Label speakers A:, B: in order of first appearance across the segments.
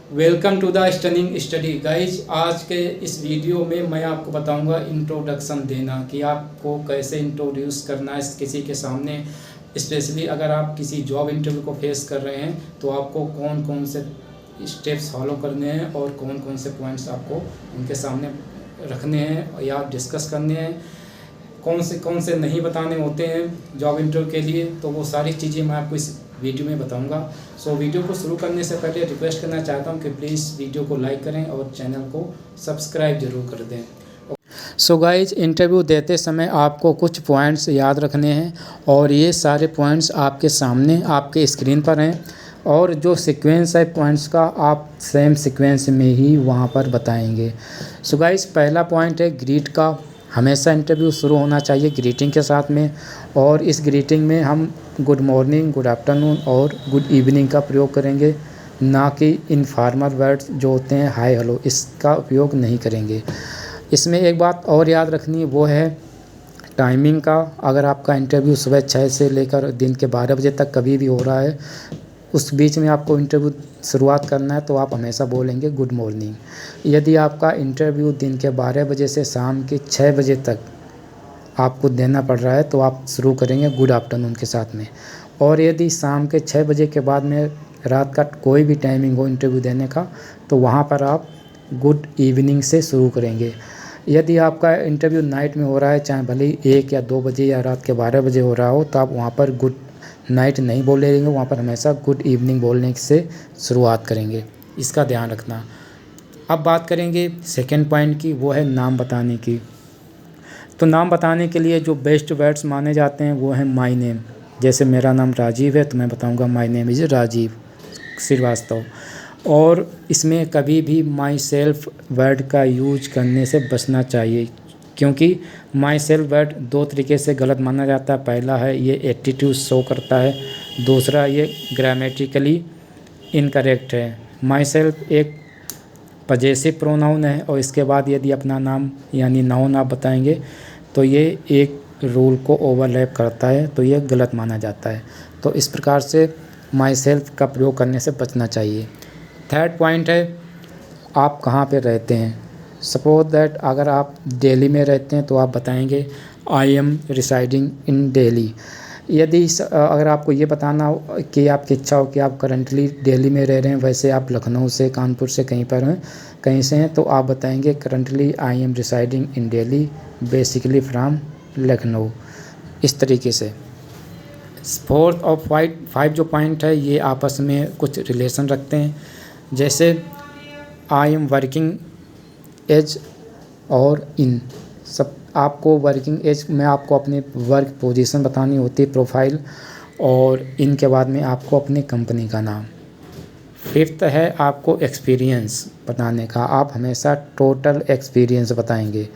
A: Welcome to the stunning study guys. आज के इस वीडियो में मैं आपको बताऊंगा इंट्रोडक्शन देना कि आपको कैसे इंट्रोड्यूस करना है किसी के सामने। स्पेशली अगर आप किसी जॉब इंटरव्यू को फेस कर रहे हैं तो आपको कौन कौन से स्टेप्स फॉलो करने हैं और कौन कौन से पॉइंट्स आपको उनके सामने रखने हैं या डिस्कस करने हैं, कौन से नहीं बताने होते हैं जॉब इंटरव्यू के लिए। तो वो सारी चीज़ें मैं आपको इस वीडियो में बताऊंगा। सो वीडियो को शुरू करने से पहले रिक्वेस्ट करना चाहता हूं कि प्लीज़ वीडियो को लाइक करें और चैनल को सब्सक्राइब जरूर कर दें। सो गाइज, इंटरव्यू देते समय आपको कुछ पॉइंट्स याद रखने हैं और ये सारे पॉइंट्स आपके सामने आपके स्क्रीन पर हैं और जो सीक्वेंस है पॉइंट्स का आप सेम सीक्वेंस में ही वहाँ पर बताएंगे। सो गाइज, पहला पॉइंट है ग्रीट का। हमेशा इंटरव्यू शुरू होना चाहिए ग्रीटिंग के साथ में, और इस ग्रीटिंग में हम गुड मॉर्निंग, गुड आफ्टरनून और गुड इवनिंग का प्रयोग करेंगे, ना कि इनफॉर्मल वर्ड्स जो होते हैं हाय हेलो, इसका उपयोग नहीं करेंगे। इसमें एक बात और याद रखनी है, वो है टाइमिंग का। अगर आपका इंटरव्यू सुबह 6 से लेकर दिन के 12 बजे तक कभी भी हो रहा है, उस बीच में आपको इंटरव्यू शुरुआत करना है तो आप हमेशा बोलेंगे गुड मॉर्निंग। यदि आपका इंटरव्यू दिन के 12 बजे से शाम के 6 बजे तक आपको देना पड़ रहा है तो आप शुरू करेंगे गुड आफ्टरनून के साथ में। और यदि शाम के 6 बजे के बाद में रात का कोई भी टाइमिंग हो इंटरव्यू देने का तो वहाँ पर आप गुड इवनिंग से शुरू करेंगे। यदि आपका इंटरव्यू नाइट में हो रहा है, चाहे भले ही 1 या 2 बजे या रात के 12 बजे हो रहा हो, तो आप वहाँ पर गुड नाइट नहीं बोलेंगे, वहाँ पर हमेशा गुड इवनिंग बोलने से शुरुआत करेंगे। इसका ध्यान रखना। अब बात करेंगे सेकंड पॉइंट की, वो है नाम बताने की। तो नाम बताने के लिए जो बेस्ट वर्ड्स माने जाते हैं वो है माय नेम। जैसे मेरा नाम राजीव है तो मैं बताऊंगा my name is Rajiv Shrivastava. और इसमें कभी भी माई सेल्फ वर्ड का यूज करने से बचना चाहिए, क्योंकि माई सेल्फ वर्ड 2 तरीके से गलत माना जाता है। पहला है ये एटीट्यूड शो करता है, दूसरा ये ग्रामेटिकली इनकरेक्ट है। माई सेल्फ एक पजेसिव प्रोनाउन है और इसके बाद यदि अपना नाम यानी नाउन आप बताएंगे तो ये एक रूल को ओवरलैप करता है, तो ये गलत माना जाता है। तो इस प्रकार से माई सेल्फ का प्रयोग करने से बचना चाहिए। थर्ड पॉइंट है आप कहाँ पे रहते हैं। सपोज दैट अगर आप दिल्ली में रहते हैं तो आप बताएंगे I am residing in Delhi. यदि अगर आपको ये बताना हो कि आपकी इच्छा हो कि आप करंटली दिल्ली में रह रहे हैं, वैसे आप लखनऊ से, कानपुर से कहीं पर हैं, कहीं से हैं, तो आप बताएंगे currently I am residing in Delhi basically from Lucknow. इस तरीके से फोर्थ और फाइव जो पॉइंट है ये आपस में कुछ रिलेशन रखते हैं। जैसे आई एम वर्किंग एज और इन, सब आपको वर्किंग एज में आपको अपनी वर्क पोजीशन बतानी होती है, प्रोफाइल, और इनके बाद में आपको अपनी कंपनी का नाम। फिफ्थ है आपको एक्सपीरियंस बताने का। आप हमेशा टोटल एक्सपीरियंस बताएंगे।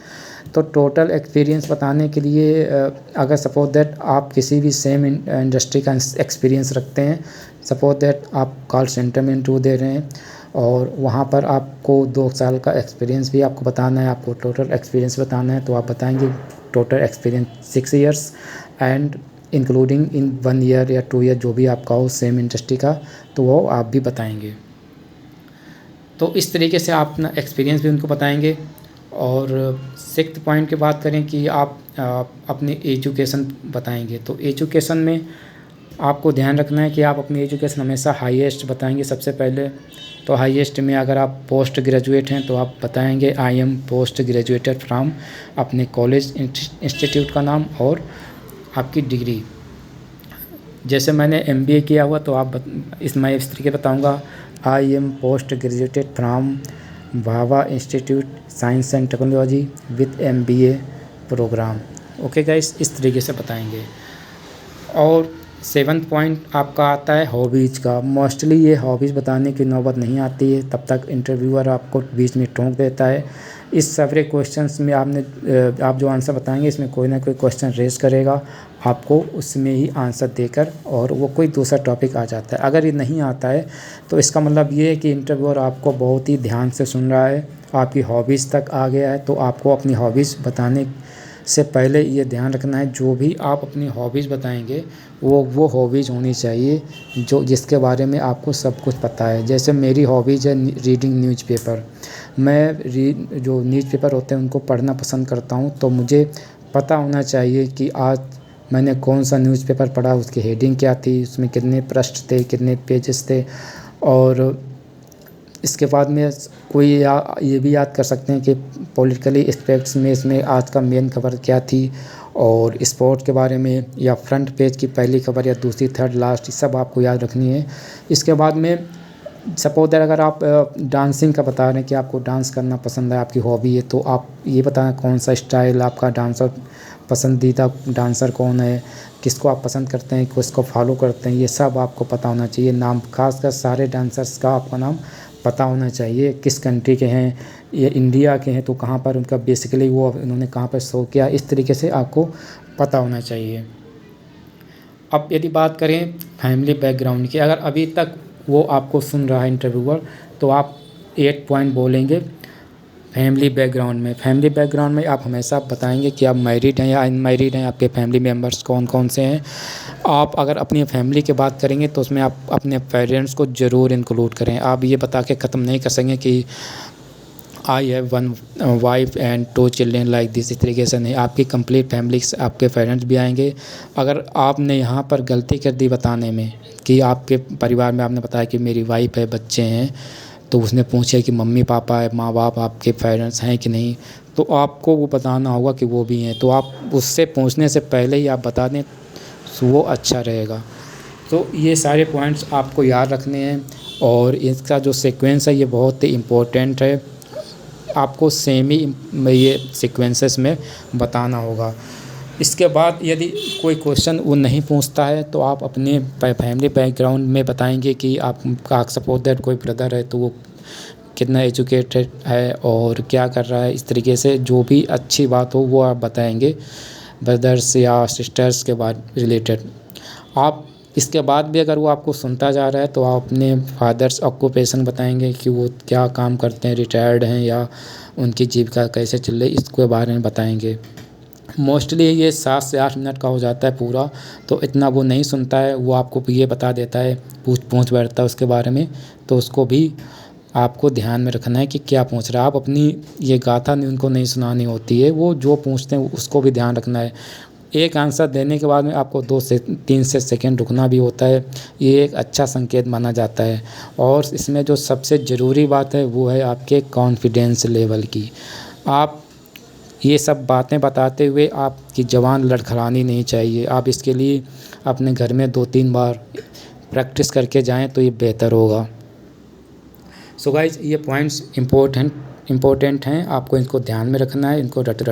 A: तो टोटल एक्सपीरियंस बताने के लिए अगर सपोज दैट आप किसी भी सेम इंडस्ट्री का एक्सपीरियंस रखते हैं, सपोज दैट आप कॉल सेंटर में इंटरव्यू दे रहे हैं और वहाँ पर आपको 2 साल का एक्सपीरियंस भी आपको बताना है, आपको टोटल एक्सपीरियंस बताना है, तो आप बताएंगे total experience 6 years and including in 1 year या 2 ईयर जो भी आपका हो सेम इंडस्ट्री का, तो वो आप भी बताएंगे। तो इस तरीके से आप अपना एक्सपीरियंस भी उनको बताएंगे। और 6th पॉइंट की बात करें कि आप अपनी एजुकेशन बताएंगे। तो एजुकेशन में आपको ध्यान रखना है कि आप अपनी एजुकेशन हमेशा हाईएस्ट बताएंगे सबसे पहले। तो हाईएस्ट में अगर आप पोस्ट ग्रेजुएट हैं तो आप बताएंगे आई एम पोस्ट ग्रेजुएटेड फ्रॉम अपने कॉलेज इंस्टीट्यूट का नाम और आपकी डिग्री। जैसे मैंने MBA किया हुआ तो मैं इस तरीके बताऊंगा I am post graduated from Bhabha institute science and technology with MBA program. Okay guys, इस तरीके से बताएंगे। और 7th पॉइंट आपका आता है हॉबीज़ का। मोस्टली ये हॉबीज़ बताने की नौबत नहीं आती है, तब तक इंटरव्यूअर आपको बीच में टोक देता है। इस सारे क्वेश्चंस में आप जो आंसर बताएंगे इसमें कोई ना कोई क्वेश्चन रेज करेगा, आपको उसमें ही आंसर देकर और वो कोई दूसरा टॉपिक आ जाता है। अगर ये नहीं आता है तो इसका मतलब ये है कि इंटरव्यूअर आपको बहुत ही ध्यान से सुन रहा है, आपकी हॉबीज़ तक आ गया है, तो आपको अपनी हॉबीज़ बताने से पहले ये ध्यान रखना है जो भी आप अपनी हॉबीज़ बताएंगे वो हॉबीज़ होनी चाहिए जो जिसके बारे में आपको सब कुछ पता है। जैसे मेरी हॉबीज़ है रीडिंग न्यूज़पेपर। मैं जो न्यूज़पेपर होते हैं उनको पढ़ना पसंद करता हूँ, तो मुझे पता होना चाहिए कि आज मैंने कौन सा न्यूज़पेपर पढ़ा, उसकी हेडिंग क्या थी, उसमें कितने पृष्ठ थे, कितने पेजेस थे। और इसके बाद में ये भी याद कर सकते हैं कि पॉलिटिकली एस्पेक्ट्स में इसमें आज का मेन खबर क्या थी, और स्पोर्ट के बारे में, या फ्रंट पेज की पहली खबर या दूसरी, थर्ड, लास्ट, सब आपको याद रखनी है। इसके बाद में सपोज दैट अगर आप डांसिंग का बता रहे हैं कि आपको डांस करना पसंद है, आपकी हॉबी है, तो आप ये बताना कौन सा स्टाइल आपका डांसर, पसंदीदा डांसर कौन है, किसको आप पसंद करते हैं, किसको फॉलो करते हैं, ये सब आपको पता होना चाहिए। नाम खासकर सारे डांसर्स का आपका नाम पता होना चाहिए, किस कंट्री के हैं, ये इंडिया के हैं तो कहाँ पर उनका बेसिकली वो उन्होंने कहाँ पर शो किया, इस तरीके से आपको पता होना चाहिए। अब यदि बात करें फैमिली बैकग्राउंड की, अगर अभी तक वो आपको सुन रहा है इंटरव्यूअर, तो आप 8 पॉइंट बोलेंगे फैमिली बैकग्राउंड में। फैमिली बैकग्राउंड में आप हमेशा बताएंगे कि आप मैरिड हैं या अनमैरिड हैं, आपके फैमिली मेम्बर्स कौन कौन से हैं। आप अगर अपनी फैमिली की बात करेंगे तो उसमें आप अपने पेरेंट्स को ज़रूर इंक्लूड करें। आप ये बता के ख़त्म नहीं कर सकेंगे कि I have 1 wife and 2 children like this, इस तरीके से नहीं। आपकी कंप्लीट फैमिली से आपके पेरेंट्स भी आएंगे। अगर आपने यहाँ पर गलती कर दी बताने में कि आपके परिवार में आपने बताया कि मेरी वाइफ है, बच्चे हैं, तो उसने पूछा कि मम्मी पापा है, माँ बाप आपके पेरेंट्स हैं कि नहीं, तो आपको वो बताना होगा कि वो भी हैं। तो आप उससे पूछने से पहले ही आप बता दें तो वो अच्छा रहेगा। तो ये सारे पॉइंट्स आपको याद रखने हैं, और इसका जो सीक्वेंस है ये बहुत ही इम्पोर्टेंट है, आपको सेम ही ये सीक्वेंसेस में बताना होगा। इसके बाद यदि कोई क्वेश्चन वो नहीं पूछता है तो आप अपने फैमिली बैकग्राउंड में बताएंगे कि आपका सपोज दैट कोई ब्रदर है तो वो कितना एजुकेटेड है और क्या कर रहा है, इस तरीके से जो भी अच्छी बात हो वो आप बताएंगे ब्रदर्स या सिस्टर्स के बाद रिलेटेड। आप इसके बाद भी अगर वो आपको सुनता जा रहा है तो आप अपने फादर्स ऑक्यूपेशन बताएंगे कि वो क्या काम करते हैं, रिटायर्ड हैं या उनकी जीविका कैसे चल रही, इसके बारे में बताएंगे। मोस्टली ये 7 से 8 मिनट का हो जाता है पूरा, तो इतना वो नहीं सुनता है, वो आपको ये बता देता है, पूछ बैठता है उसके बारे में, तो उसको भी आपको ध्यान में रखना है कि क्या पूछ रहा है। आप अपनी ये गाथा उनको नहीं सुनानी होती है, वो जो पूछते हैं उसको भी ध्यान रखना है। एक आंसर देने के बाद में आपको 2 से 3 से सेकेंड रुकना भी होता है, ये एक अच्छा संकेत माना जाता है। और इसमें जो सबसे ज़रूरी बात है वो है आपके कॉन्फिडेंस लेवल की। आप ये सब बातें बताते हुए आपकी ज़बान लड़खड़ानी नहीं चाहिए। आप इसके लिए अपने घर में 2-3 बार प्रैक्टिस करके जाएं तो ये बेहतर होगा। सो गाइज ये पॉइंट्स इम्पोर्टेंट हैं, आपको इनको ध्यान में रखना है, इनको रट